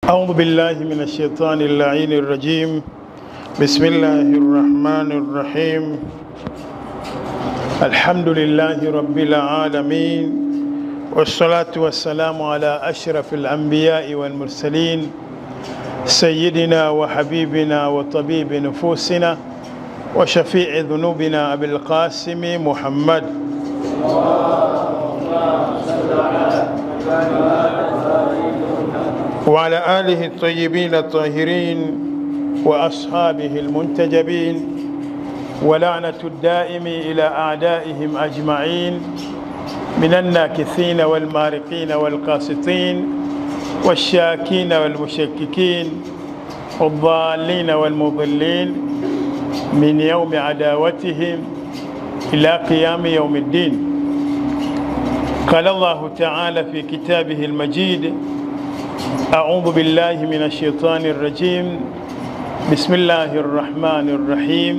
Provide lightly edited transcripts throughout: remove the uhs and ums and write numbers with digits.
أعوذ بالله من الشيطان اللعين الرجيم. بسم الله الرحمن الرحيم. الحمد لله رب العالمين، والصلاة والسلام على أشرف الأنبياء والمرسلين، سيدنا وحبيبنا وطبيب نفوسنا وشفيع ذنوبنا أبي القاسم محمد وعلى آله الطيبين الطاهرين وأصحابه المنتجبين، ولعنة الدائم إلى أعدائهم أجمعين من الناكثين والمارقين والقاسطين والشاكين والمشككين والضالين والمضلين من يوم عداوتهم إلى قيام يوم الدين. قال الله تعالى في كتابه المجيد: أعوذ بالله من الشيطان الرجيم، بسم الله الرحمن الرحيم.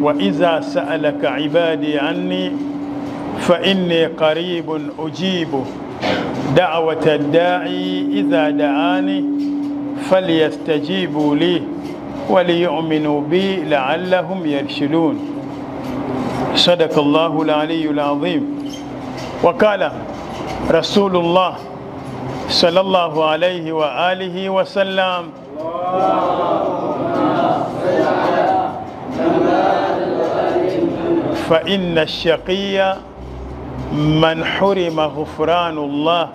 وإذا سألك عبادي عني فإني قريب أجيب دعوة الداعي إذا دعاني فليستجيبوا لي وليؤمنوا بي لعلهم يرشدون. صدق الله العلي العظيم. وقال رسول الله صلى الله عليه وآله وسلم: فإن الشقي من حرم غفران الله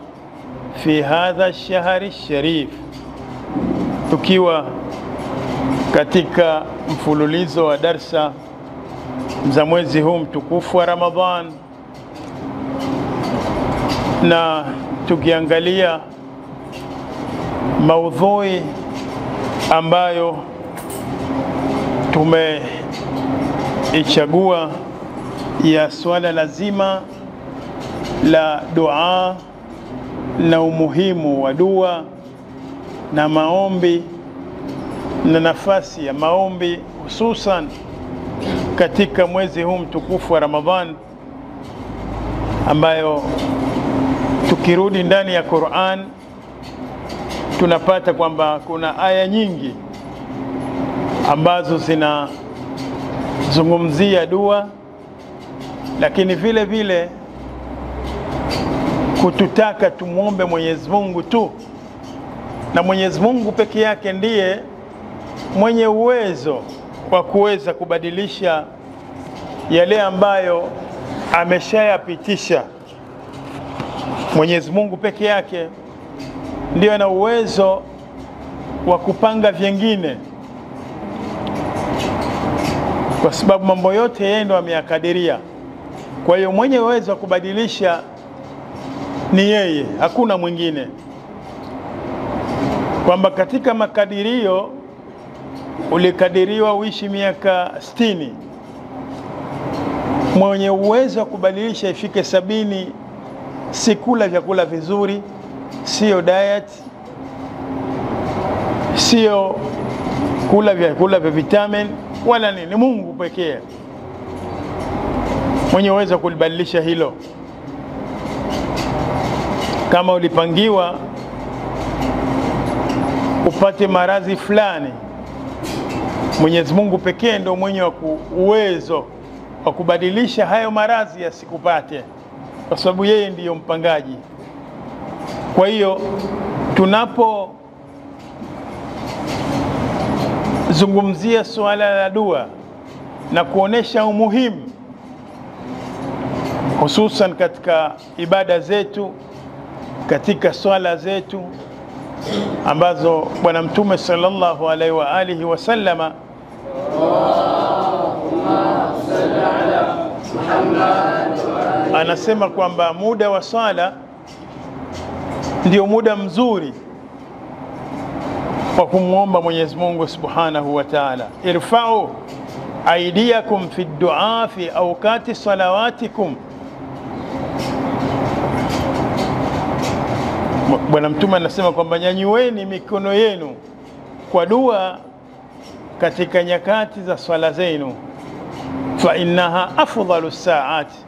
في هذا الشهر الشريف. Tukiwa katika mfululizo wa darsa za mwezi huu mtukufu wa Ramadhan, na tukiangalia maudhui ambayo tumeichagua ya swala lazima la dua na umuhimu wa dua na maombi na nafasi ya maombi, hususan katika mwezi huu mtukufu wa Ramadhan, ambayo tukirudi ndani ya Qur'an tunapata kwamba kuna aya nyingi ambazo zinazungumzia dua, lakini vile vile kututaka tumuombe Mwenyezi Mungu tu, na Mwenyezi Mungu peke yake ndiye mwenye uwezo wa kuweza kubadilisha yale ambayo ameshayapitisha. Mwenyezi Mungu peke yake ndiye ana uwezo wa kupanga vingine, kwa sababu mambo yote yeye ndo ameyakadiria. Kwa hiyo mwenye uwezo wa kubadilisha ni yeye, hakuna mwingine. Kwamba katika makadirio ulikadiriwa uishi miaka 60, mwenye uwezo wa kubadilisha ifike 70, si kula vyakula vizuri, sio diet, sio kula vyakula vya vitamin wala nini. Mungu pekee mwenye uwezo kulibadilisha hilo. Kama ulipangiwa upate maradhi fulani, Mwenyezi Mungu pekee ndio mwenye uwezo wa kubadilisha hayo maradhi yasikupate, kwa sababu yeye ndiyo mpangaji. Kwa hiyo tunapozungumzia swala la dua na kuonesha umuhimu, hususan katika ibada zetu, katika swala zetu ambazo Bwana Mtume sallallahu alaihi wa alihi wasallama anasema kwamba muda wa swala ndio muda mzuri wa kumuomba Mwenyezi Mungu Subhanahu wa Ta'ala. Irfa'u aydiyakum fi du'a fi awqati salawatikum. Bwana Mtume anasema kwamba nyanyueni mikono yenu kwa dua katika nyakati za swala zenu, fa innaha afdalu saati,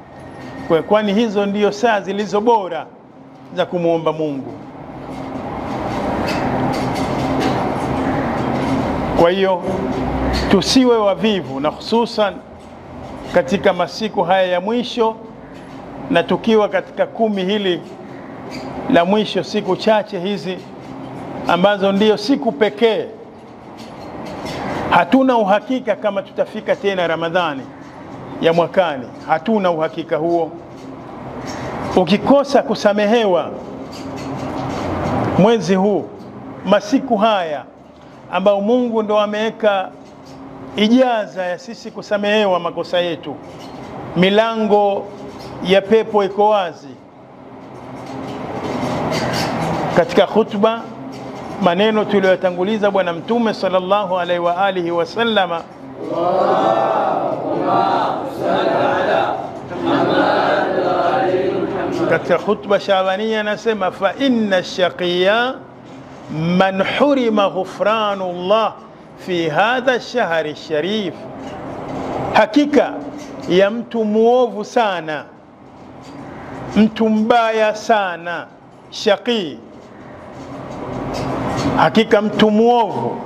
kwani hizo ndio saa zilizo bora za kumuomba Mungu. Kwa hiyo tusiwe wavivu, na hususan katika masiku haya ya mwisho, na tukiwa katika 10 hili la mwisho, siku chache hizi ambazo ndiyo siku pekee. Hatuna uhakika kama tutafika tena Ramadhani ya mwakani, hatuna uhakika huo. Ukikosa kusamehewa mwezi huu, masiku haya ambao Mungu ndo ameweka ijaza ya sisi kusamehewa makosa yetu, milango ya pepo iko wazi. Katika khutba, maneno tuliyotanguliza Bwana Mtume sallallahu alaihi wa alihi wasallama, katika khutba Shabania anasema, fa inna shaqiya man hurima ghufranu Allah fi hadha ash-shahri sharif, hakika ya mtu muovu sana, mtu mbaya sana, shaqi, hakika mtu muovu,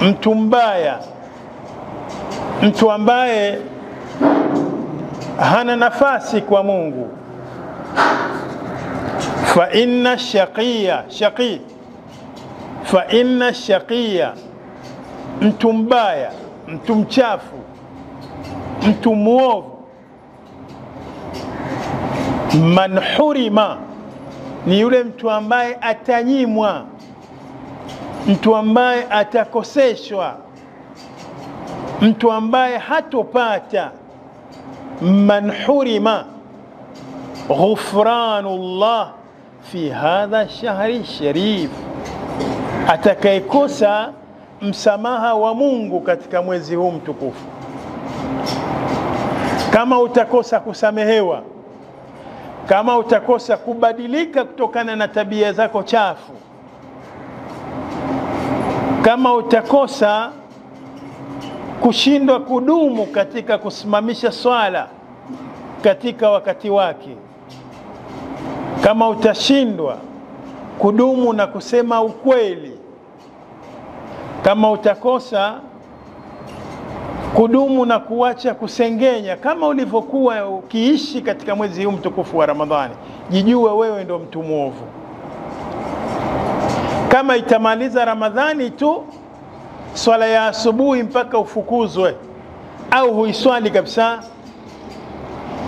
mtu mbaya, mtu ambaye hana nafasi kwa Mungu. Fa inna shaqiya, shaqi, fa inna shaqiya, mtu mbaya, mtu mchafu, mtu muovu, man hurima, ni yule mtu ambaye atanyimwa, mtu ambaye atakoseshwa, mtu ambaye hatopata. Man hurima ghufranullah fi hadha shahri sharif, atakayekosa msamaha wa Mungu katika mwezi huu mtukufu. Kama utakosa kusamehewa, kama utakosa kubadilika kutokana na tabia zako chafu, kama utakosa kushindwa kudumu katika kusimamisha swala katika wakati wake, kama utashindwa kudumu na kusema ukweli, kama utakosa kudumu na kuacha kusengenya kama ulivyokuwa ukiishi katika mwezi huu mtukufu wa Ramadhani, jijue wewe ndo mtu mwovu. Kama itamaliza Ramadhani tu swala ya asubuhi mpaka ufukuzwe au huiswali kabisa,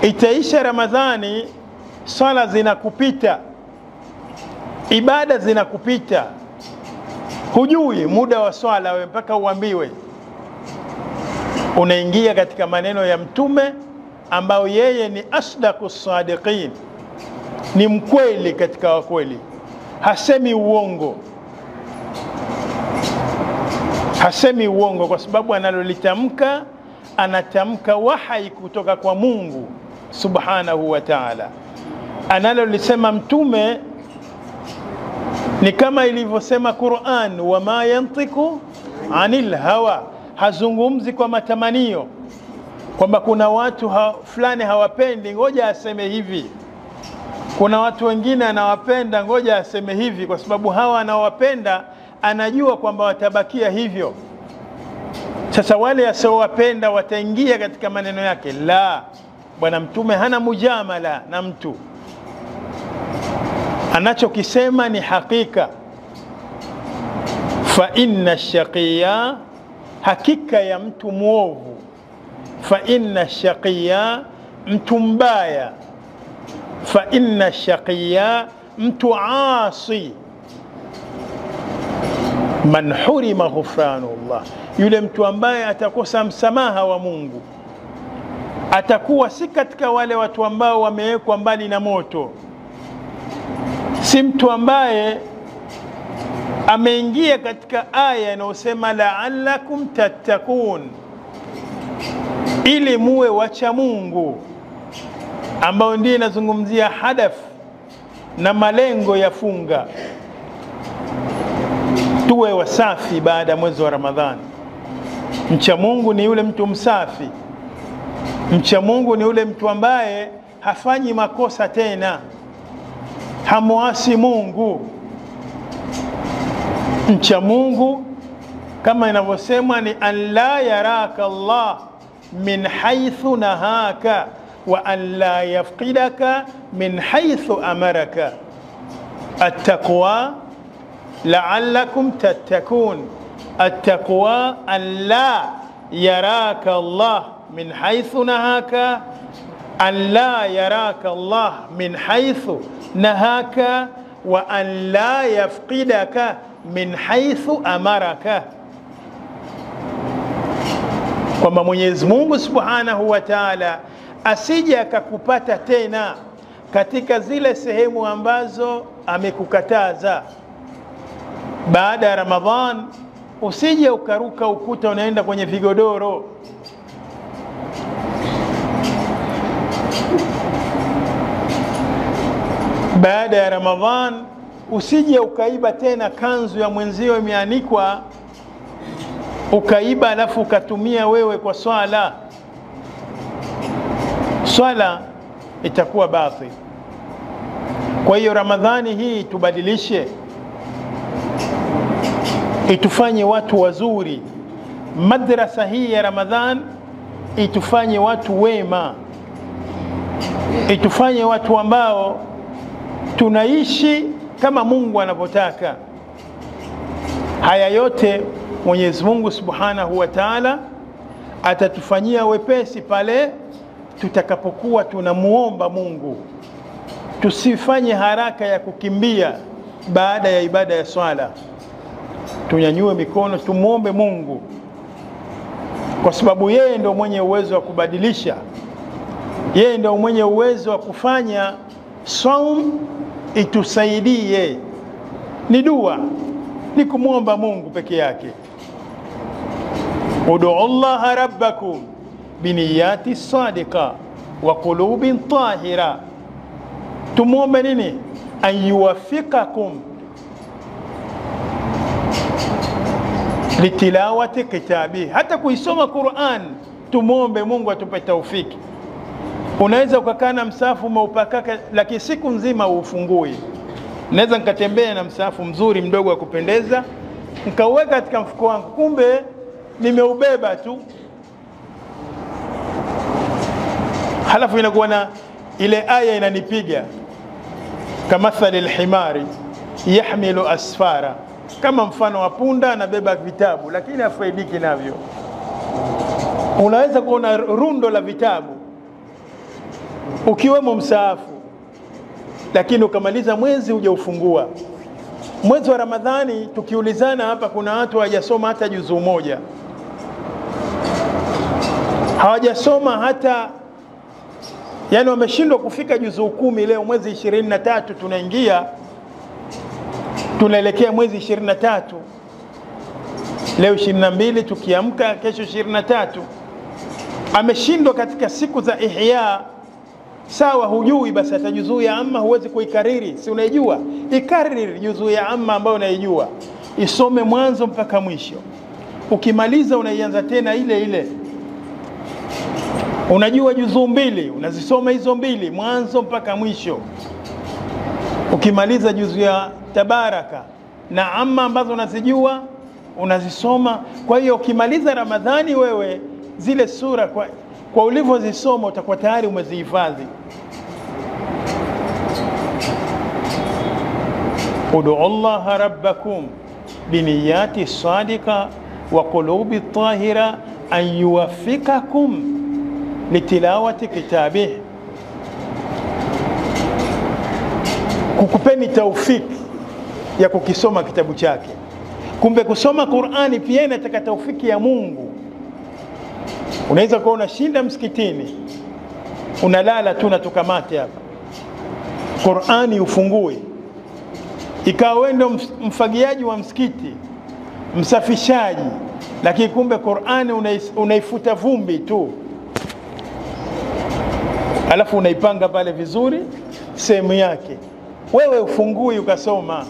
itaisha Ramadhani, swala zinakupita, ibada zinakupita, hujui muda wa swala wewe mpaka uambiwe. Unaingia katika maneno ya Mtume ambao yeye ni asdaqus sadiqin, ni mkweli katika wakweli, hasemi uongo, hasemi uongo, kwa sababu analolitamka anatamka wahai kutoka kwa Mungu subhanahu wa ta'ala. Analolisema Mtume ni kama ilivyosema Qur'an, wama yantiku anil hawa, hazungumzi kwa matamanio kwamba kuna watu fulani hawapendi ngoja aseme hivi, kuna watu wengine anawapenda ngoja aseme hivi, kwa sababu hawa anawapenda anajua kwamba watabakia hivyo. Sasa wale asiowapenda wataingia katika maneno yake. La, Bwana Mtume hana mujamala na mtu, anachokisema ni hakika. Fa inna shaqiya, hakika ya mtu muovu. Fa inna shaqiya, mtu mbaya. Fa inna shaqiya, mtu asi. Man hurima ghufranullah, yule mtu ambaye atakosa msamaha wa Mungu, atakuwa si katika wale watu ambao wamewekwa mbali na moto, si mtu ambaye ameingia katika aya inayosema la'allakum tattaqun, ili muwe wacha Mungu, ambao ndiye inazungumzia hadaf na malengo ya funga. Tuwe wasafi baada ya mwezi wa Ramadhani. Mcha Mungu ni yule mtu msafi. Mcha Mungu ni yule mtu ambaye hafanyi makosa tena, hamuasi Mungu. Mcha Mungu kama inavyosema ni an la yaraka Allah min haythu nahaka wa an la yafqidaka min haythu amaraka attaqwa la'allakum tattakun. Attaqwa an la yaraka Allah min haythu nahaka, an la yaraka Allah min haythu nahaka wa an la yafqidaka min haythu amaraka, kwamba Mwenyezi Mungu Subhanahu wa Ta'ala asije akakupata tena katika zile sehemu ambazo amekukataza. Baada ya Ramadhan usije ukaruka ukuta unaenda kwenye vigodoro. Baada ya Ramadhan usije ukaiba tena kanzu ya mwenzio imeanikwa, ukaiba alafu ukatumia wewe kwa swala. Swala itakuwa batil. Kwa hiyo Ramadhani hii tubadilishe, itufanye watu wazuri. Madrasa hii ya Ramadhan itufanye watu wema, itufanye watu ambao tunaishi kama Mungu anavyotaka. Haya yote Mwenyezi Mungu Subhanahu wa Ta'ala atatufanyia wepesi pale tutakapokuwa tunamuomba Mungu. Tusifanye haraka ya kukimbia baada ya ibada ya swala. Tunyanyue mikono tumuombe Mungu, kwa sababu yeye ndio mwenye uwezo wa kubadilisha. Yeye ndio mwenye uwezo wa kufanya saum itusaidie. Ni dua, ni kumuomba Mungu peke yake. Ud'u Allah rabbakum biniyati sadiqa wa qulubin tahira. Tumuombe nini? An yuwaffiqakum litilawati kitabi. Hata kuisoma Qur'an tumuombe Mungu atupe taufiki. Unaweza ukakaa na msahafu umeupakaka lakini siku nzima ufungue. Naweza nikatembea na msahafu mzuri mdogo wa kupendeza nikauweka katika mfuko wangu, kumbe nimeubeba tu, halafu inakuwa na ile aya inanipiga, kamathali alhimari yahmilu asfara, kama mfano wa punda anabeba vitabu lakini afaidiki navyo. Unaweza kuona rundo la vitabu ukiwemo msahafu, lakini ukamaliza mwezi hujaufungua. Mwezi wa Ramadhani tukiulizana hapa, kuna watu hawajasoma hata juzuu moja, hawajasoma hata, yani wameshindwa kufika juzuu 10. Leo mwezi 23 tunaingia, tunaelekea mwezi 23. Leo 22, tukiamka kesho 23. Ameshindwa katika siku za ihya. Sawa, hujui basi hata juzuu ya amma huwezi kuikariri, si unaijua? Ikariri juzuu ya amma ambayo unaijua, isome mwanzo mpaka mwisho. Ukimaliza unaianza tena ile ile. Unajua juzuu 2, unazisoma hizo 2 mwanzo mpaka mwisho. Ukimaliza juzuu ya tabaraka na amma ambazo unazijua unazisoma. Kwa hiyo ukimaliza Ramadhani wewe zile sura kwa ulivyozisoma utakuwa tayari umezihifadhi. Ud'u Allah rabbakum biniyati sadiqa wa qulubi tahira an yuwaffiqakum litilawati kitabih. Kukupeni taufiki ya kukisoma kitabu chake. Kumbe kusoma Qur'ani pia inataka taufiki ya Mungu. Unaweza kuwa unashinda msikitini, unalala tu na tukamate hapa, Qur'ani ufungue, ikawa wewe ndio mfagiaji wa msikiti, msafishaji, lakini kumbe Qur'ani unaifuta vumbi tu, alafu unaipanga pale vizuri sehemu yake. Wewe ufungui ukasoma,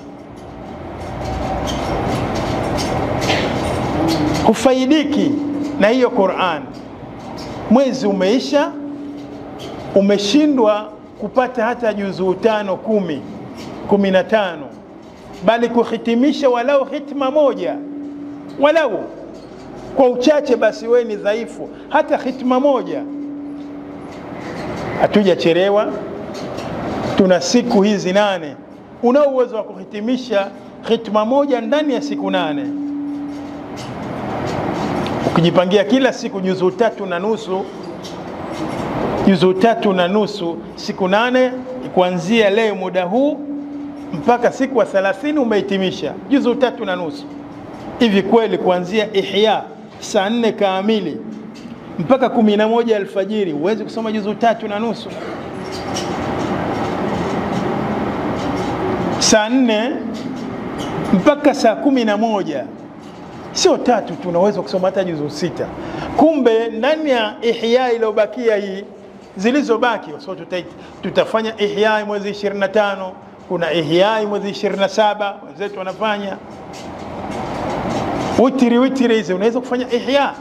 hufaidiki na hiyo Qur'an. Mwezi umeisha, umeshindwa kupata hata juzuu 5, 10, 15, bali kuhitimisha walau hitma moja, walau kwa uchache basi wewe ni dhaifu, hata khitma moja. Hatujachelewa, tuna siku hizi 8. Una uwezo wa kuhitimisha khitma moja ndani ya siku 8. Ukijipangia kila siku juzu 3.5, juzu 3.5, siku 8, kuanzia leo muda huu mpaka siku wa 30 umehitimisha juzu 3.5. Hivi kweli kuanzia Ihya saa 4 kamili mpaka 11 alfajiri uweze kusoma juzu 3.5? Saa 4 mpaka saa 11, sio 3 tunaweza kusoma hata juzu 6. Kumbe ndani ya Ihya iliyobakia hii, zilizobaki kwa sababu tutafanya Ihya mwezi 25, kuna Ihya mwezi 27 wenzetu wanafanya witri hizi, unaweza kufanya Ihya,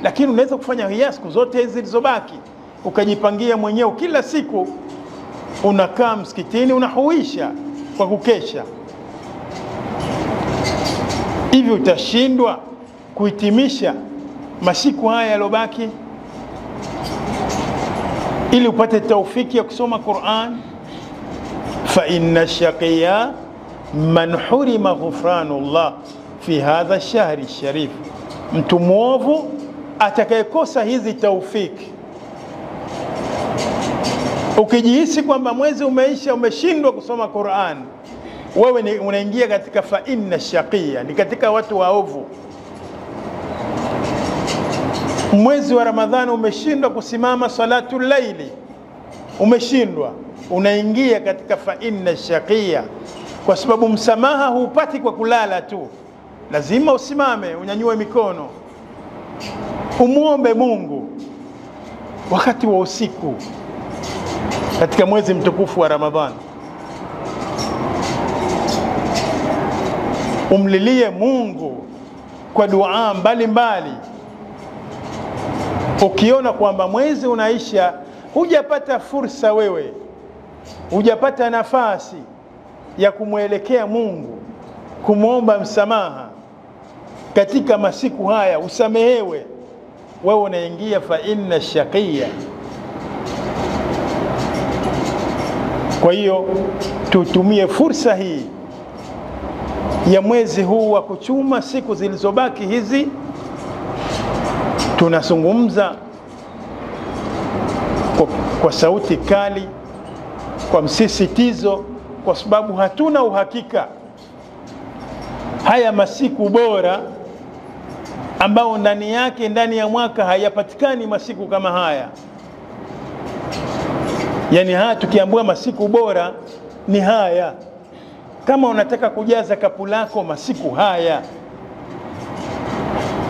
lakini unaweza kufanya Ihya siku zote hizi zilizobaki, ukajipangia mwenyewe. Kila siku unakaa msikitini unahuisha kwa kukesha. Hivi utashindwa kuhitimisha masiku haya yalobaki ili upate taufiki ya kusoma Qur'an? Fa inna shaqiya man hurima ghufranullah fi hadha ash-shahri ash-sharif, mtu mwovu atakayekosa hizi taufiki. Ukijihisi kwamba mwezi umeisha umeshindwa kusoma Qur'an, wewe unaingia katika fa inna shaqiya, ni katika watu waovu. Mwezi wa Ramadhani umeshindwa kusimama salatul laili, umeshindwa, unaingia katika fa inna shaqiya, kwa sababu msamaha hupati kwa kulala tu. Lazima usimame, unyanyue mikono, umuombe Mungu wakati wa usiku katika mwezi mtukufu wa Ramadhani. Umlilie Mungu kwa dua mbalimbali. Ukiona kwamba mwezi unaisha hujapata fursa, wewe hujapata nafasi ya kumwelekea Mungu, kumwomba msamaha katika masiku haya usamehewe, wewe unaingia fa inna shaqiya. Kwa hiyo tutumie fursa hii ya mwezi huu wa kuchuma siku zilizobaki hizi. Tunazungumza kwa sauti kali, kwa msisitizo, kwa sababu hatuna uhakika haya masiku bora ambao ndani yake, ndani ya mwaka hayapatikani masiku kama haya. Yani haya tukiambua masiku bora ni haya. Kama unataka kujaza kapu lako masiku haya,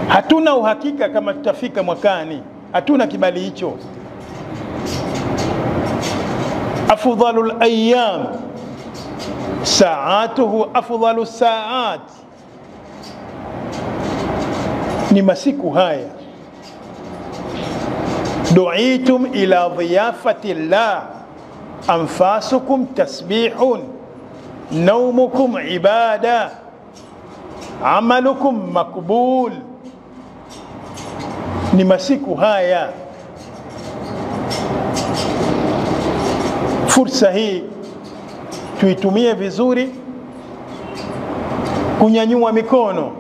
hatuna uhakika kama tutafika mwakani, hatuna kibali hicho. Afdhalul ayyam saatuhu afdalu saat, ni masiku haya. Du'itum ila dhiyafati llah, anfasukum tasbihun, naumukum ibada, amalukum makbul. Ni masiku haya. Fursa hii tuitumie vizuri, kunyanyua mikono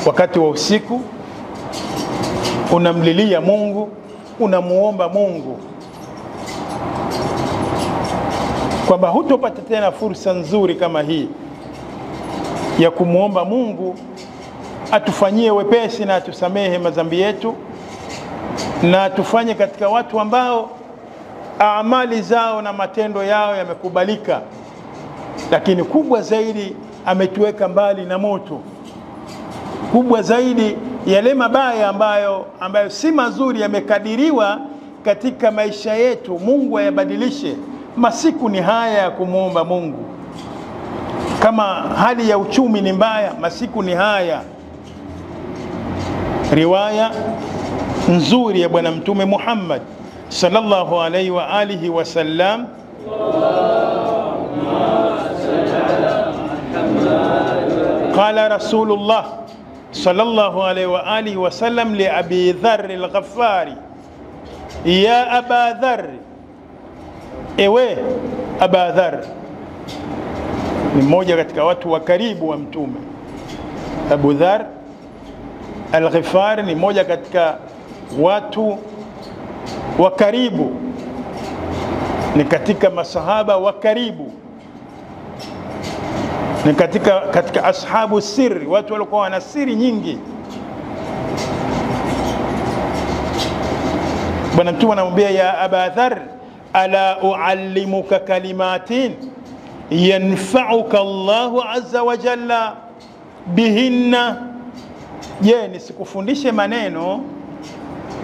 wakati wa usiku, unamlilia Mungu, unamuomba Mungu kwamba hutopata tena fursa nzuri kama hii ya kumuomba Mungu atufanyie wepesi na atusamehe madhambi yetu, na tufanye katika watu ambao amali zao na matendo yao yamekubalika. Lakini kubwa zaidi, ametuweka mbali na moto. Kubwa zaidi, yale mabaya ambayo si mazuri yamekadiriwa katika maisha yetu, Mungu ayabadilishe. Masiku ni haya ya kumuomba Mungu. Kama hali ya uchumi ni mbaya, masiku ni haya. Riwaya nzuri ya Bwana Mtume Muhammad sallallahu alayhi wa alihi wa sallam, qala Rasulullah sallallahu alaihi wa alihi wasallam li Abi Dharr al-Ghaffari, ya Aba Dharr, ewe Aba Dharr. Ni mmoja katika watu wa karibu wa Mtume. Abu Dharr al-Ghifari ni mmoja katika watu wa karibu, ni katika masahaba wa karibu, ni katika ashabu siri, watu walikuwa wana siri nyingi. Bwana Mtume anamwambia, ya Aba Dharr, ala uallimuka kalimatin yanfa'uka Allahu azza wa jalla bihinna, je, nisikufundishe maneno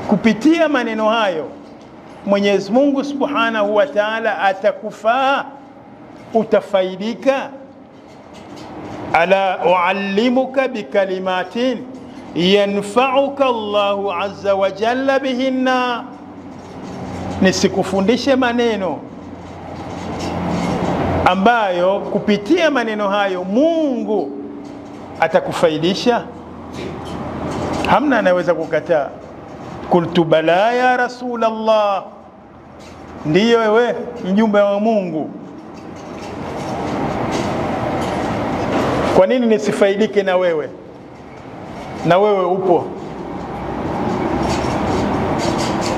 kupitia maneno hayo Mwenyezi Mungu Subhanahu wa Ta'ala atakufaa, utafaidika. Ala uallimuka bikalimatin yanfa'uka Allahu azza wa jalla bihinna, nisikufundishe maneno ambayo kupitia maneno hayo Mungu atakufaidisha. Hamna anaweza kukataa. Qultu bala ya Rasulullah, ndiyo wewe mjumbe wa Mungu. Kwa nini nisifaidike na wewe? Na wewe upo.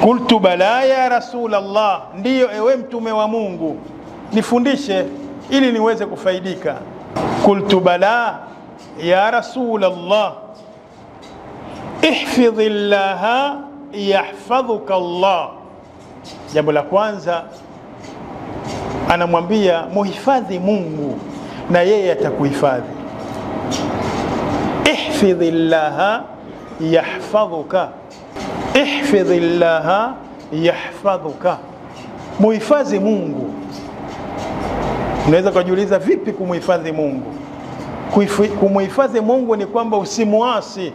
Qultu bala ya Rasulullah, ndiyo ewe mtume wa Mungu, nifundishe ili niweze kufaidika. Qultu bala ya Rasulullah, ihfadhillaha yahfadhuka Allah. Jambo la kwanza anamwambia muhifadhi Mungu na yeye atakuhifadhi. Ihfadhillaha yahfadhuka, ihfadhillaha yahfadhuka, muhifadhi Mungu. Unaweza kujiuliza vipi kumuhifadhi Mungu? Kumuhifadhi Mungu ni kwamba usimuasi.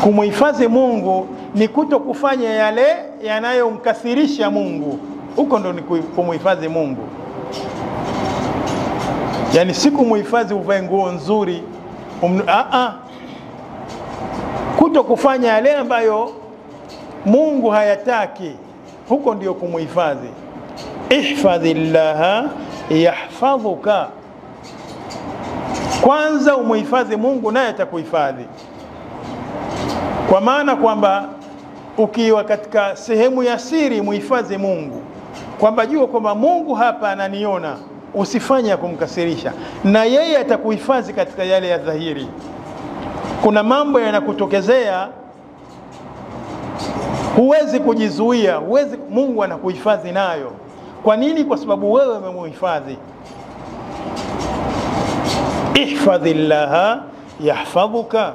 Kumuhifadhi Mungu ni kuto kufanya yale yanayomkathirisha Mungu. Huko ndo ni kumuhifadhi Mungu. Yani si kumuhifadhi uvae nguo nzuri, kuto kufanya yale ambayo Mungu hayataki, huko ndio kumuhifadhi. Ihfadhillaha yahfadhuka, kwanza umuhifadhi Mungu naye atakuhifadhi. Kwa maana kwamba ukiwa katika sehemu ya siri muhifadhi Mungu, kwamba jua kwamba Mungu hapa ananiona, usifanye kumkasirisha, na yeye atakuhifadhi katika yale ya dhahiri. Kuna mambo yanakutokezea huwezi kujizuia, Mungu anakuhifadhi nayo. Kwa nini? Kwa sababu wewe umemuhifadhi. Ihfadhillaha yahfadhuka,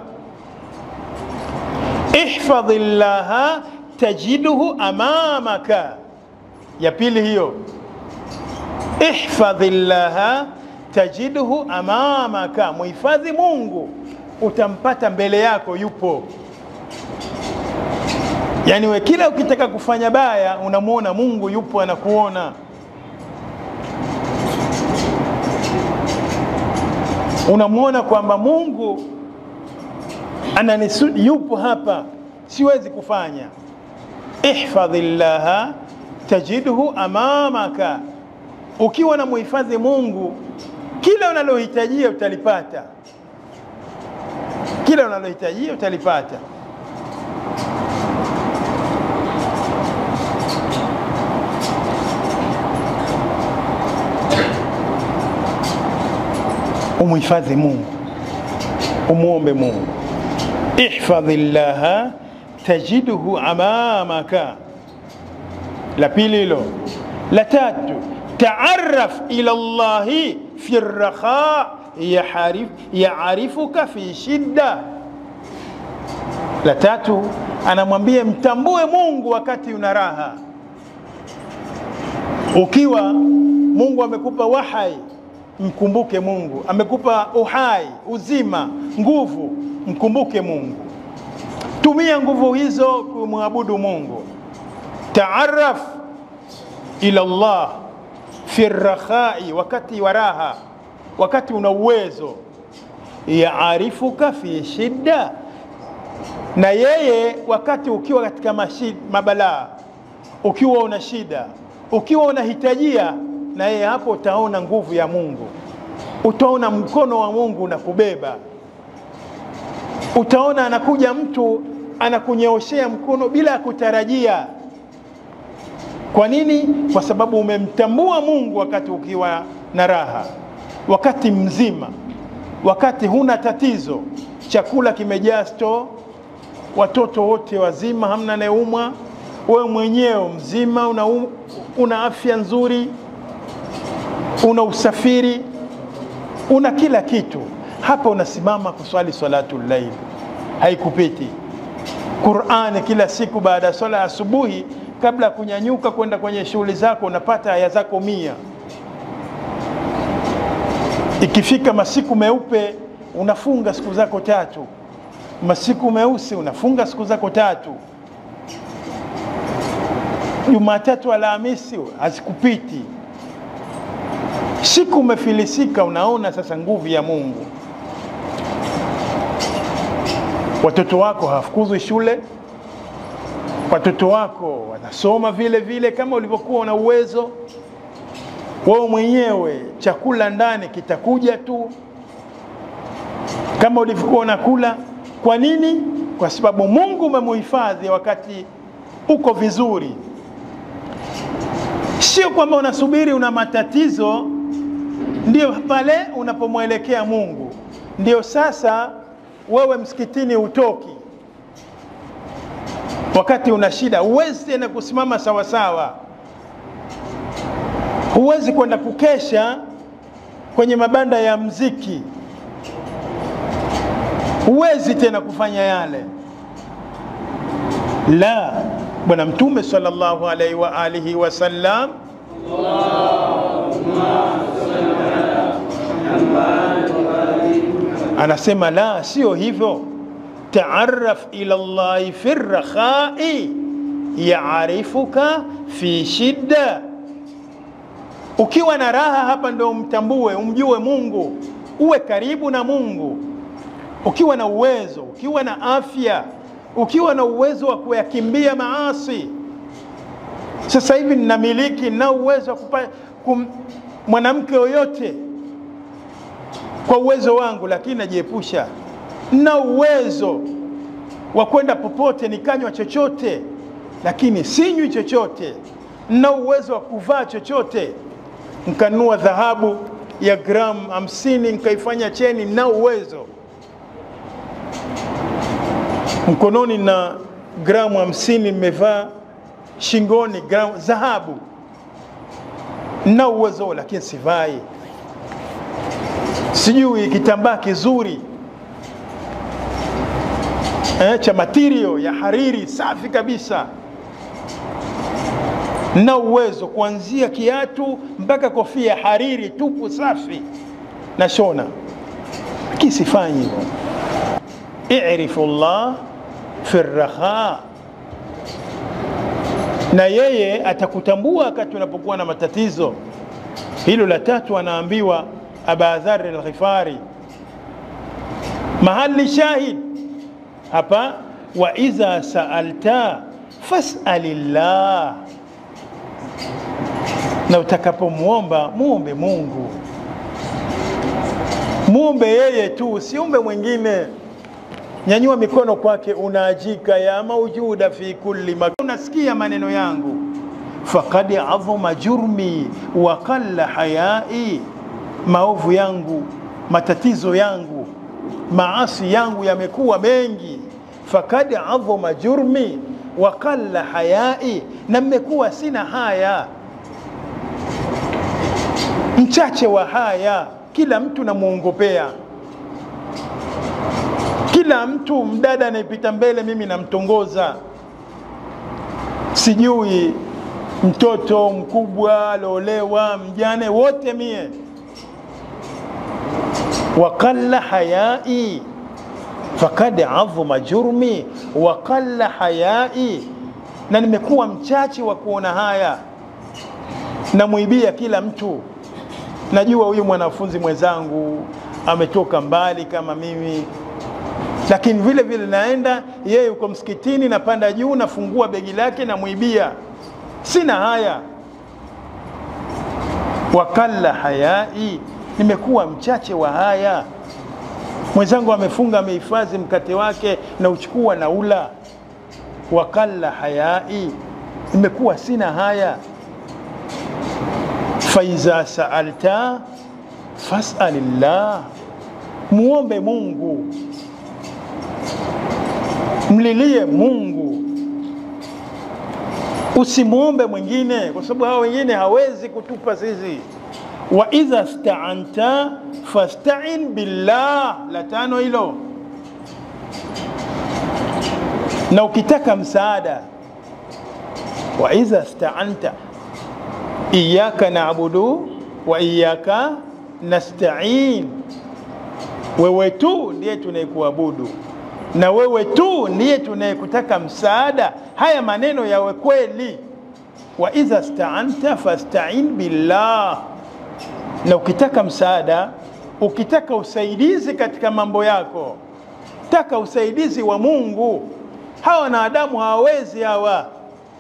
ihfadhillaha tajiduhu amamaka. Ya pili hiyo, ihfadhillaha tajiduhu amamaka, muhifadhi Mungu utampata mbele yako, yupo. Yani we kila ukitaka kufanya baya unamuona Mungu yupo anakuona. Unamuona kwamba Mungu ananisudi, yupo hapa, siwezi kufanya. Ihfadhillaha tajidhu amamaka, ukiwa na muhifadhi Mungu kila unalohitajia utalipata, kila unalohitajia utalipata. Umuhifadhi Mungu, umuombe Mungu. Ihfadhillaha tajidhu amamaka. La pili hilo. La tatu, ta'arraf ila Allahi fi ar-rakha ya'rifuka fi shidda. La tatu anamwambia mtambue Mungu wakati una raha. Ukiwa Mungu amekupa wahai, mkumbuke Mungu. Amekupa uhai, uzima, nguvu, mkumbuke Mungu. Tumia nguvu hizo kumwabudu Mungu. Ta'arraf ila Allah fi ar-rakhai, wakati wa raha, wakati una uwezo. yaarifuka fi shidda, na yeye wakati ukiwa katika mabalaa, ukiwa una shida, ukiwa unahitajia, na yeye hapo utaona nguvu ya Mungu, utaona mkono wa Mungu unakubeba, utaona anakuja mtu anakunyoshea mkono bila kutarajia. Kwa nini? Kwa sababu umemtambua Mungu wakati ukiwa na raha, wakati mzima, wakati huna tatizo, chakula kimejaa store, watoto wote wazima, hamna anayeumwa, wewe mwenyewe mzima, una afya nzuri, una usafiri, una kila kitu. Hapa unasimama kuswali salatul layl, haikupiti. Qur'ani kila siku baada ya swala asubuhi, kabla kunyanyuka kwenda kwenye shughuli zako, unapata aya zako 100. Ikifika masiku meupe unafunga siku zako 3, masiku meusi unafunga siku zako 3. Jumatatu, Alhamisi hazikupiti. Siku umefilisika, unaona sasa nguvu ya Mungu. Watoto wako hawafukuzwi shule, watoto wako wanasoma vile vile kama ulivyokuwa una uwezo. Wewe mwenyewe chakula ndani kitakuja tu kama ulivyokuwa unakula. Kwa nini? Kwa sababu Mungu umemhifadhi wakati uko vizuri. Sio kwamba unasubiri una matatizo ndio pale unapomwelekea Mungu ndio sasa wewe msikitini utoki. Wakati una shida huwezi tena kusimama sawa sawa, huwezi kwenda kukesha kwenye mabanda ya mziki, huwezi tena kufanya yale. La, Bwana Mtume sallallahu alaihi wa alihi wasallam anasema la, sio hivyo. Ta'arraf ila Allah fi rakhai ya'rifuka fi shidda. Ukiwa na raha hapa ndio umtambue, umjue Mungu, uwe karibu na Mungu. Ukiwa na uwezo, ukiwa na afya, ukiwa na uwezo wa kuyakimbia maasi. Sasa hivi ninamiliki na uwezo wa mwanamke yoyote kwa uwezo wangu, lakini najiepusha. Na uwezo wa kwenda popote nikanywa chochote, lakini sinywi chochote. Na uwezo wa kuvaa chochote, nikanunua dhahabu ya gramu 50 nikaifanya cheni. Na uwezo mkononi na gramu 50 nimevaa shingoni gramu dhahabu. Na uwezo, lakini sivai. Sijui kitambaa kizuri cha material ya hariri safi kabisa. Na uwezo kuanzia kiatu mpaka kofia hariri tupu safi na shona, lakini sifanyi hivyo. I'rifu Allah fi raha, na yeye atakutambua wakati unapokuwa na matatizo. Hilo la tatu anaambiwa Aba Dharr al-Ghifari. Mahali shahid hapa, wa iza sa'alta fas'alillah, na utakapomuomba muombe Mungu, muombe yeye tu, usiombe mwingine. Nyanyua mikono kwake, unaajika ya maujuda fi kulli makan. Unasikia maneno yangu, faqad azuma jurmi wa qalla hayai, maovu yangu, matatizo yangu, maasi yangu yamekuwa mengi. Faqad azuma jurmi wa qalla hayai, na mmekuwa sina haya, mchache wa haya. Kila mtu namuongopea, kila mtu mdada anayepita mbele mimi namtongoza. Sijui mtoto mkubwa, alolewa, mjane, wote mie. Wa qalla hayai, faqad azuma jurmi wa qalla hayai, na nimekuwa mchache wa kuona haya. Namuibia kila mtu. Najua huyu mwanafunzi mwenzangu ametoka mbali kama mimi, lakini vile vile naenda, yeye yuko msikitini, napanda juu, nafungua begi lake na muibia. Sina haya. Wakalla hayai, nimekuwa mchache wa haya. Mwenzangu amefunga, amehifadhi mkate wake na uchukua na ula. Wakalla hayai, nimekuwa sina haya. Faiza saalta fas'alillah, muombe Mungu, mlilie Mungu, usimuombe mwingine, kwa sababu hao wengine hawezi kutupa sisi. Wa idha sta'anta fasta'in billah, la tano hilo. Na ukitaka msaada, wa idha sta'anta iyyaka na'budu wa iyyaka nasta'in, wewe tu ndiye tunayekuabudu na wewe tu ndiye tunayekutaka msaada. Haya maneno yawe kweli. Wa idha sta'anta fasta'in billah. Na ukitaka msaada, ukitaka usaidizi katika mambo yako, taka usaidizi wa Mungu. Hawa wanadamu hawawezi hawa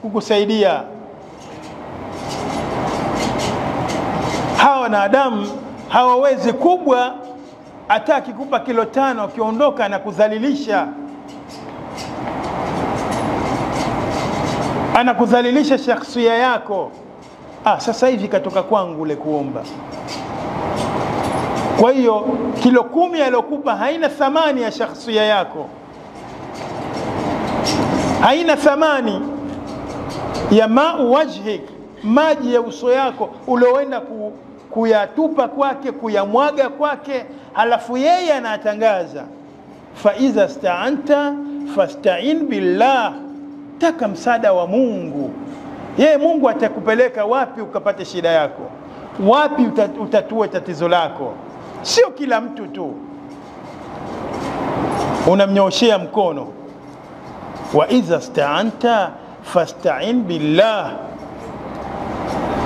kukusaidia. Hawa wanadamu hawawezi. Kubwa hata akikupa kilo 5 ukiondoka na kudhalilisha, anakudhalilisha shakhsia yako. Sasa hivi katoka kwangu ule kuomba. Kwa hiyo kilo 10 aliyokupa haina thamani ya shakhsia yako, haina thamani ya wajhik, maji ya uso yako ulioenda kuyatupa kwake, kuyamwaga kwake, halafu yeye anatangaza fa iza sta'anta fasta'in billah, taka msaada wa Mungu. Yeye Mungu atakupeleka wapi ukapate shida yako, wapi utatue tatizo lako. Sio kila mtu tu unamnyoshea mkono. Wa iza sta'anta fasta'in billah.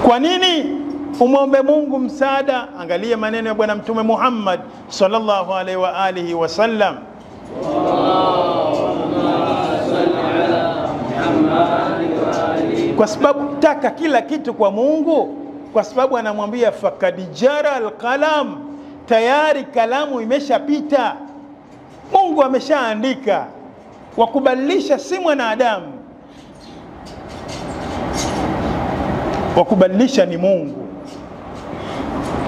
Kwa nini umwombe Mungu msaada? Angalia maneno ya Bwana Mtume Muhammad sallallahu alaihi wa alihi wasallam. Kwa sababu taka kila kitu kwa Mungu, kwa sababu anamwambia fakad jara alqalam, tayari kalamu imeshapita. Mungu ameshaandika. Wakubadilisha si mwanadamu, wakubadilisha ni Mungu,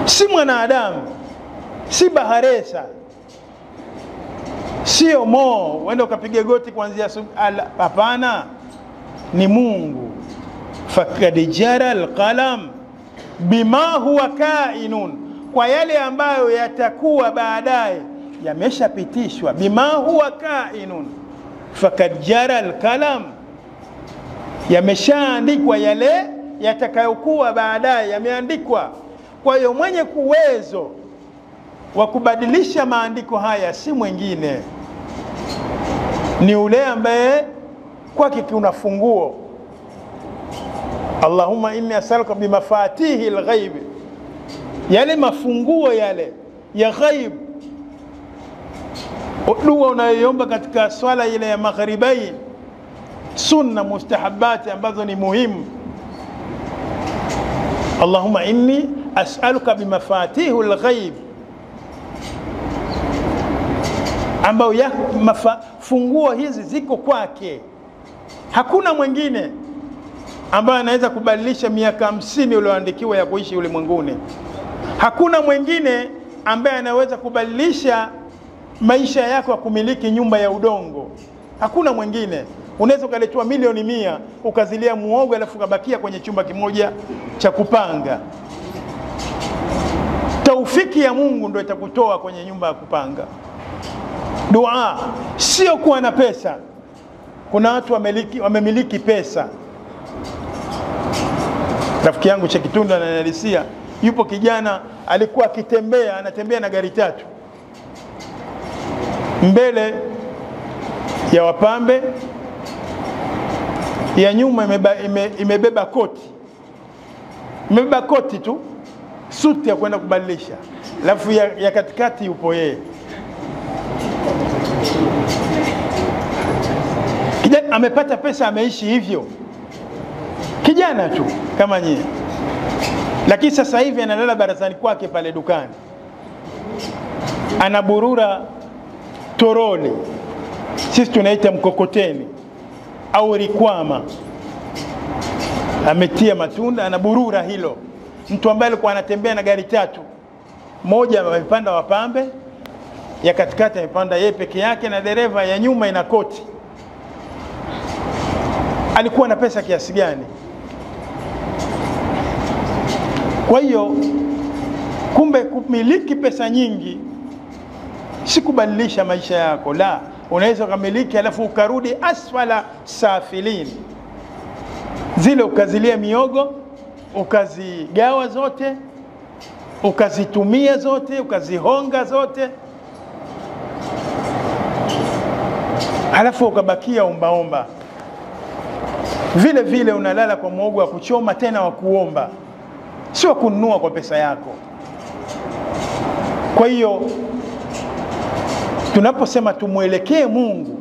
si mwanadamu, si baharesa, sio Mo wenda ukapiga goti kuanzia. Hapana, ni Mungu. Fakad jara alqalam bima huwa kainun, kwa yale ambayo yatakuwa baadaye yameshapitishwa. Bima huwa kainun, fakad jara alqalam, yameshaandikwa yale yatakayokuwa baadaye, yameandikwa. Kwa hiyo mwenye uwezo wa kubadilisha maandiko haya si mwingine, ni ule ambaye kwake kuna funguo. Allahumma inni as'aluka bimafatihi alghaib, yale mafunguo yale ya ghaib. Dua unayoomba katika swala ile ya magharibain, sunna mustahabati ambazo ni muhimu. Allahumma inni as'aluka bimafatihi alghaib, ambao funguo hizi ziko kwake. Hakuna mwingine ambaye anaweza kubadilisha miaka 50 ulioandikiwa ya kuishi ulimwenguni. Hakuna mwingine ambaye anaweza kubadilisha maisha yako ya kumiliki nyumba ya udongo. Hakuna mwingine. Unaweza ukaletewa milioni 100 ukazilia muogo alafu ukabakia kwenye chumba kimoja cha kupanga. Taufiki ya Mungu ndio itakutoa kwenye nyumba ya kupanga. Dua sio kuwa na pesa. Kuna watu wamemiliki pesa. Rafiki yangu Chekitunda ananalisia, yupo kijana alikuwa akitembea, anatembea na gari 3 mbele ya wapambe, ya nyuma imebeba koti, imebeba koti tu, suti ya kwenda kubadilisha. alafu ya katikati yupo yeye. Kijana amepata pesa, ameishi hivyo, kijana tu kama nyie, lakini sasa hivi analala barazani kwake pale dukani, anaburura toroli, sisi tunaita mkokoteni au rikwama, ametia matunda anaburura hilo. Mtu ambaye alikuwa anatembea na gari tatu, moja amepanda wapambe, ya katikati amepanda yeye peke yake na dereva, ya nyuma ina koti, alikuwa na pesa kiasi gani? Kwa hiyo kumbe kumiliki pesa nyingi si kubadilisha maisha yako, la. Unaweza kumiliki alafu ukarudi asfala safilin, zile ukazilia miogo, ukazigawa zote, ukazitumia zote, ukazihonga zote, alafu ukabakia ombaomba. Vile vile unalala kwa mwogo wa kuchoma, tena wa kuomba, sio kununua kwa pesa yako. Kwa hiyo tunaposema tumuelekee Mungu,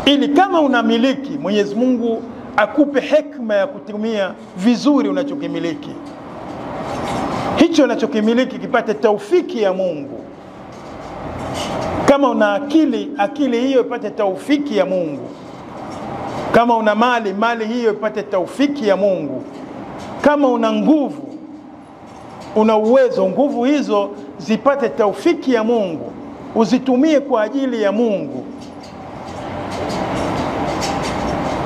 ili kama unamiliki, Mwenyezi Mungu akupe hekima ya kutumia vizuri unachokimiliki. Hicho unachokimiliki kipate taufiki ya Mungu. Kama una akili, akili hiyo ipate taufiki ya Mungu. Kama una mali, mali hiyo ipate taufiki ya Mungu. Kama una nguvu, una uwezo, nguvu hizo zipate taufiki ya Mungu, uzitumie kwa ajili ya Mungu.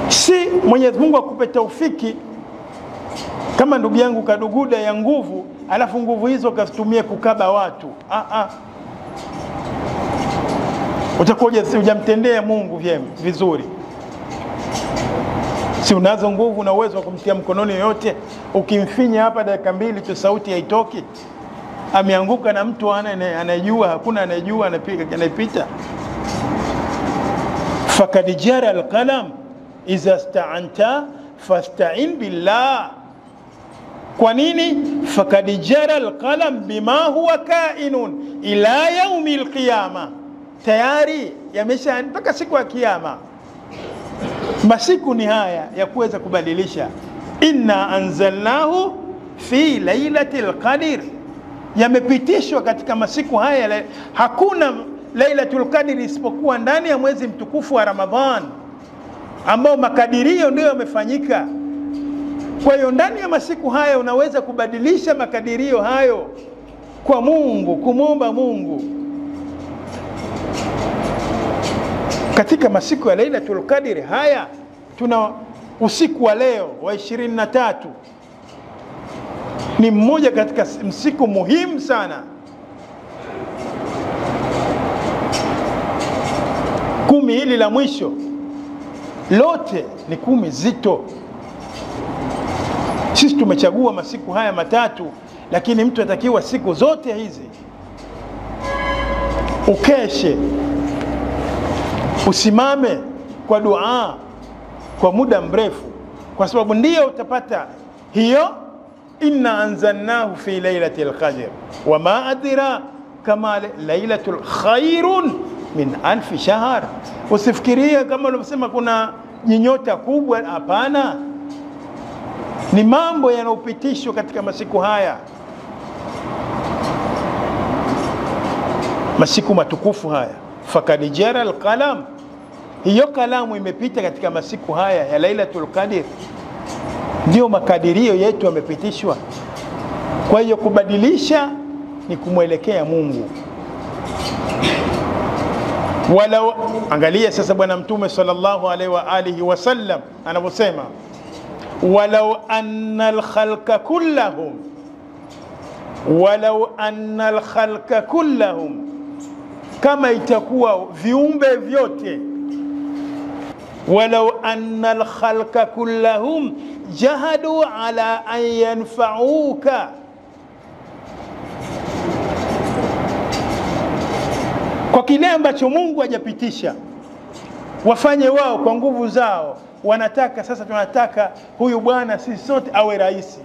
Si Mwenyezi Mungu akupe taufiki kama ndugu yangu kaduguda ya nguvu, alafu nguvu hizo kazitumie kukaba watu. Utakuwa hujamtendea Mungu vizuri. Si unazo nguvu na uwezo wa kumtia mkononi yote, ukimfinya hapa dakika 2 tu sauti haitoki, ameanguka na mtu anayejua, hakuna anayejua, anapita. Fakad jara alqalam iza sta'anta fasta'in billah. Kwa nini? Fakad jara alqalam bima huwa kainun ila yaumi alqiyama, tayari yamesha mpaka siku ya kiyama. Masiku ni haya ya kuweza kubadilisha. Inna anzalnahu fi lailatul qadr, yamepitishwa katika masiku haya. Hakuna lailatul qadr isipokuwa ndani ya mwezi mtukufu wa Ramadhan, ambao makadirio ndio yamefanyika. Kwa hiyo ndani ya masiku haya unaweza kubadilisha makadirio hayo kwa Mungu, kumwomba Mungu. Katika masiku ya Lailatul Qadr haya tuna usiku wa leo wa 23, ni mmoja katika msiku muhimu sana. 10 hili la mwisho lote ni 10 zito. Sisi tumechagua masiku haya matatu, lakini mtu atakiwa siku zote hizi ukeshe, usimame kwa dua kwa muda mrefu, kwa sababu ndio utapata hiyo. Inna anzalnahu fi lailatul qadr wama adra kama lailatul khairun min alf shahr. Usifikirie kama unavyosema kuna nyota kubwa, hapana. Ni mambo yanayopitishwa katika masiku haya, masiku matukufu haya. Fakad jara alqalam, hiyo kalamu imepita katika masiku haya ya Lailatul Qadr, ndio makadirio yetu yamepitishwa. Kwa hiyo kubadilisha ni kumwelekea Mungu. Walau, angalia sasa Bwana Mtume sallallahu alaihi wa alihi wasallam anavyosema, walau anna al-khalqa kullahum, walau anna al-khalqa kullahum, kama itakuwa viumbe vyote, walau anna al-khalqa kullahum jahadu ala an yanfa'uka, kwa kile ambacho Mungu hajapitisha, wafanye wao kwa nguvu zao. Wanataka sasa, tunataka huyu bwana sisi sote awe rais,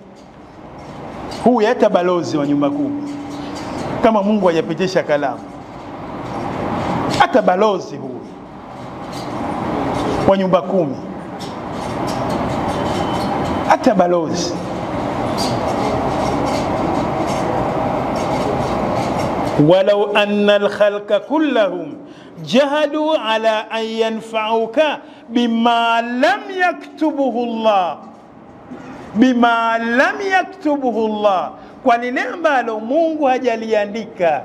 huyu hata balozi wa nyumba kumi, kama Mungu hajapitisha kalamu. Hata balozi huyu wa nyumba 10, hata balozi walau anna al-khalqa kullahum jahadu ala an yanfa'uka bima lam yaktubuhu Allah, bima lam yaktubuhu Allah, kwa lile ambalo Mungu hajaliandika,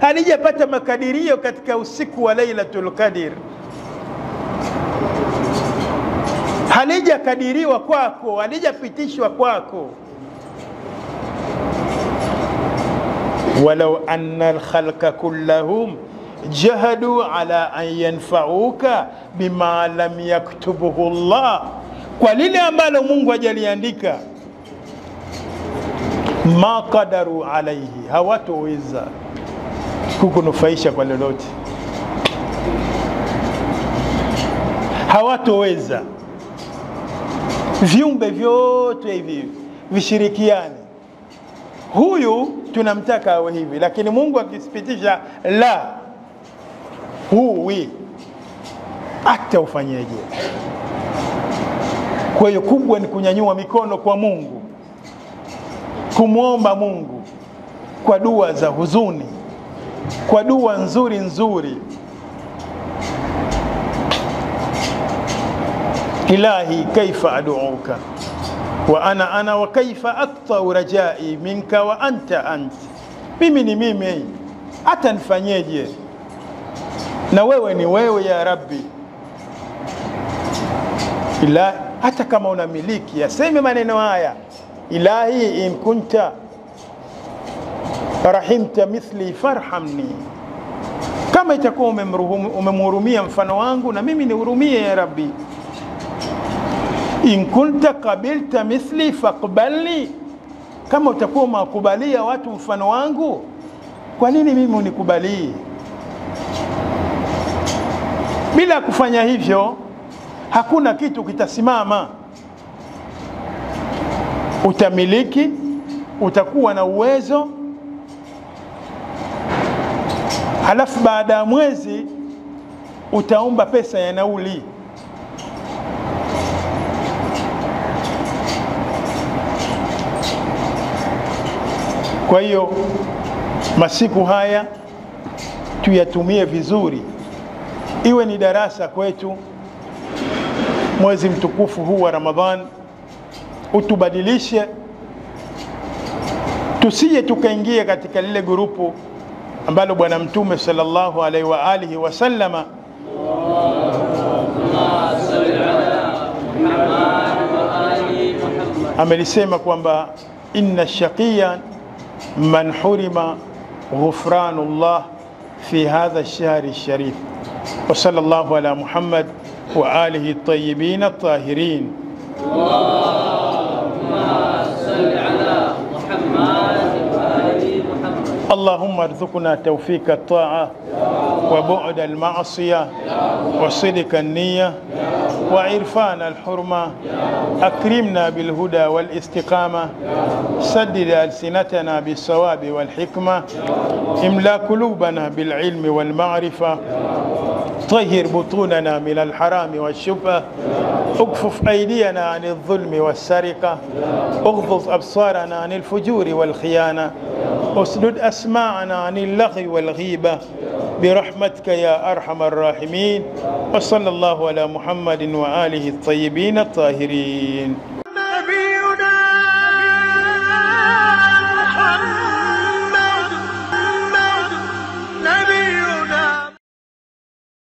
halijapata makadirio katika usiku wa Lailatul Qadr, halijakadiriwa kwako, halijapitishwa kwako. walau anna al-khalqa kullahum jahadu ala an yanfa'uka bima lam yaktubuhu Allah, kwa lile ambalo Mungu hajaliandika, ma qadaru alayhi, hawatoweza kukunufaisha kwa lolote, hawatoweza. Viumbe vyote hivi vishirikiane, huyu tunamtaka awe hivi, lakini Mungu akisipitisha la huwi, hata ufanyeje? Kwa hiyo kubwa ni kunyanyua mikono kwa Mungu, kumwomba Mungu kwa dua za huzuni, kwa dua nzuri nzuri. Ilahi kaifa aduuka wa ana wa kaifa aqta'u rajai minka wa anta, mimi ni mimi, hata nifanyeje na wewe ni wewe ya Rabbi. Ila hata kama unamiliki, aseme maneno haya, ilahi in kunta rahimta mithli farhamni, kama itakuwa umemhurumia mfano wangu na mimi nihurumie ya Rabbi. In kunta qabilta mithli faqbalni, kama utakuwa umakubalia watu mfano wangu, kwa nini mimi unikubalie? Bila kufanya hivyo hakuna kitu kitasimama. Utamiliki, utakuwa na uwezo, halafu baada ya mwezi utaomba pesa ya nauli. Kwa hiyo masiku haya tuyatumie vizuri, iwe ni darasa kwetu. Mwezi mtukufu huu wa Ramadhan utubadilishe, tusije tukaingia katika lile grupu ambalo Bwana Mtume sallallahu alaihi wa alihi wasallama amelisema kwamba inna shaqiyan man hurima ghufranullah fi hadha ash-shahri ash-sharif. Wa sallallahu ala Muhammad wa alihi at-tayyibin at-tahirin. Allahumma salli ala Muhammad wa ali Muhammad. Allahumma arzuqna tawfiq at-ta'a wa bu'd al-ma'siyah wa sidq an-niyyah وعرفان الحرمة. أكرمنا بالهدى والاستقامة. سدد ألسنتنا بالصواب والحكمة. املأ قلوبنا بالعلم والمعرفة. طهر بطوننا من الحرام والشبهة. اكفف أيدينا عن الظلم والسرقة. اغضض أبصارنا عن الفجور والخيانة. اسدد أسماعنا عن اللغو والغيبة برحمتك يا أرحم الراحمين. وصلى الله على محمد وآله الطيبين الطاهرين.